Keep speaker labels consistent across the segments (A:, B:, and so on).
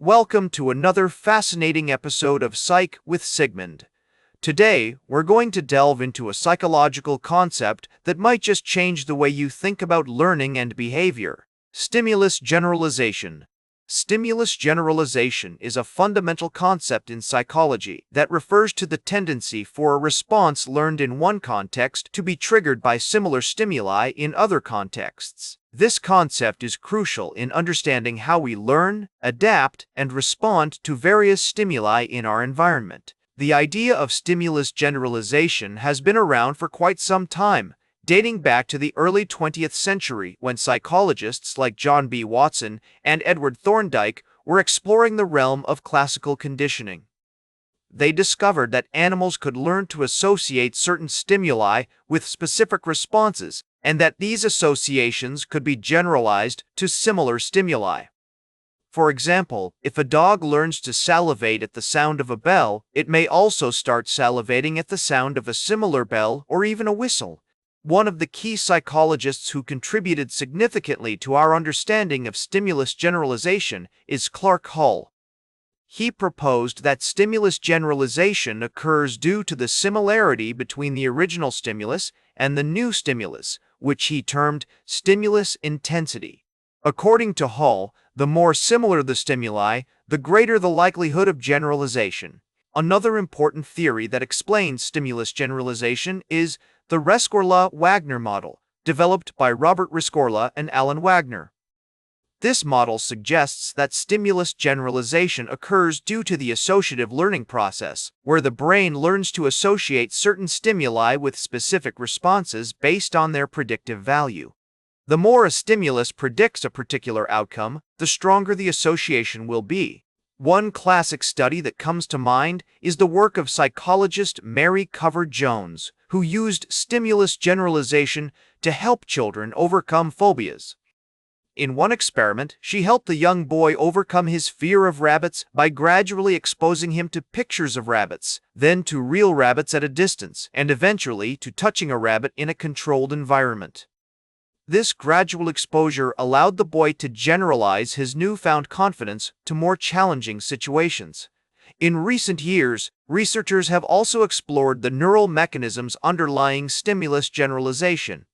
A: Welcome to another fascinating episode of Psych with Sigmund. Today, we're going to delve into a psychological concept that might just change the way you think about learning and behavior: stimulus generalization. Stimulus generalization is a fundamental concept in psychology that refers to the tendency for a response learned in one context to be triggered by similar stimuli in other contexts. This concept is crucial in understanding how we learn, adapt, and respond to various stimuli in our environment. The idea of stimulus generalization has been around for quite some time, dating back to the early 20th century when psychologists like John B. Watson and Edward Thorndike were exploring the realm of classical conditioning. They discovered that animals could learn to associate certain stimuli with specific responses, and that these associations could be generalized to similar stimuli. For example, if a dog learns to salivate at the sound of a bell, it may also start salivating at the sound of a similar bell or even a whistle. One of the key psychologists who contributed significantly to our understanding of stimulus generalization is Clark Hull. He proposed that stimulus generalization occurs due to the similarity between the original stimulus and the new stimulus, which he termed stimulus intensity. According to Hull, the more similar the stimuli, the greater the likelihood of generalization. Another important theory that explains stimulus generalization is the Rescorla-Wagner model, developed by Robert Rescorla and Alan Wagner. This model suggests that stimulus generalization occurs due to the associative learning process, where the brain learns to associate certain stimuli with specific responses based on their predictive value. The more a stimulus predicts a particular outcome, the stronger the association will be. One classic study that comes to mind is the work of psychologist Mary Cover-Jones, who used stimulus generalization to help children overcome phobias. In one experiment, she helped the young boy overcome his fear of rabbits by gradually exposing him to pictures of rabbits, then to real rabbits at a distance, and eventually to touching a rabbit in a controlled environment. This gradual exposure allowed the boy to generalize his newfound confidence to more challenging situations. In recent years, researchers have also explored the neural mechanisms underlying stimulus generalization.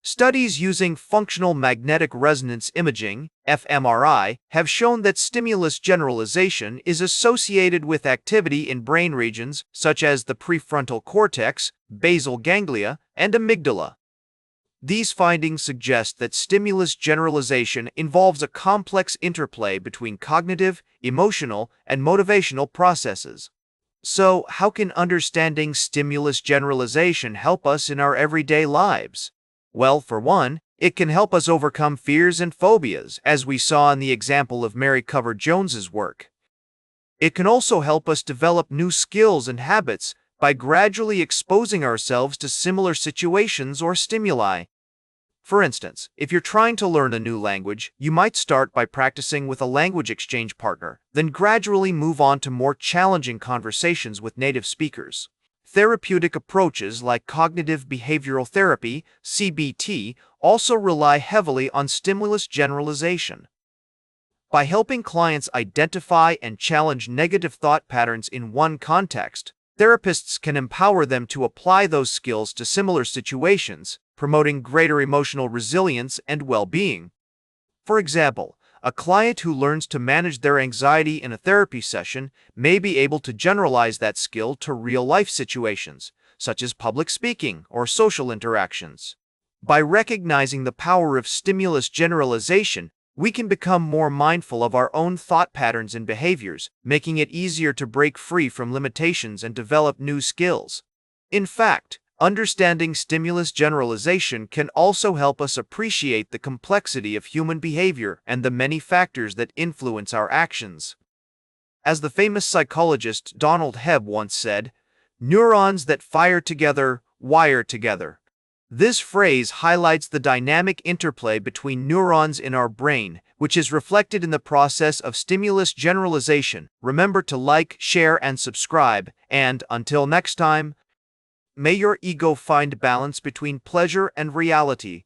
A: Studies using functional magnetic resonance imaging, fMRI, have shown that stimulus generalization is associated with activity in brain regions such as the prefrontal cortex, basal ganglia, and amygdala. These findings suggest that stimulus generalization involves a complex interplay between cognitive, emotional, and motivational processes. So, how can understanding stimulus generalization help us in our everyday lives? Well, for one, it can help us overcome fears and phobias, as we saw in the example of Mary Cover-Jones's work. It can also help us develop new skills and habits by gradually exposing ourselves to similar situations or stimuli. For instance, if you're trying to learn a new language, you might start by practicing with a language exchange partner, then gradually move on to more challenging conversations with native speakers. Therapeutic approaches like cognitive behavioral therapy, CBT, also rely heavily on stimulus generalization. By helping clients identify and challenge negative thought patterns in one context, therapists can empower them to apply those skills to similar situations, promoting greater emotional resilience and well-being. For example, a client who learns to manage their anxiety in a therapy session may be able to generalize that skill to real-life situations, such as public speaking or social interactions. By recognizing the power of stimulus generalization, we can become more mindful of our own thought patterns and behaviors, making it easier to break free from limitations and develop new skills. In fact, understanding stimulus generalization can also help us appreciate the complexity of human behavior and the many factors that influence our actions. As the famous psychologist Donald Hebb once said, "Neurons that fire together, wire together." This phrase highlights the dynamic interplay between neurons in our brain, which is reflected in the process of stimulus generalization. Remember to like, share, and subscribe, and until next time, may your ego find balance between pleasure and reality.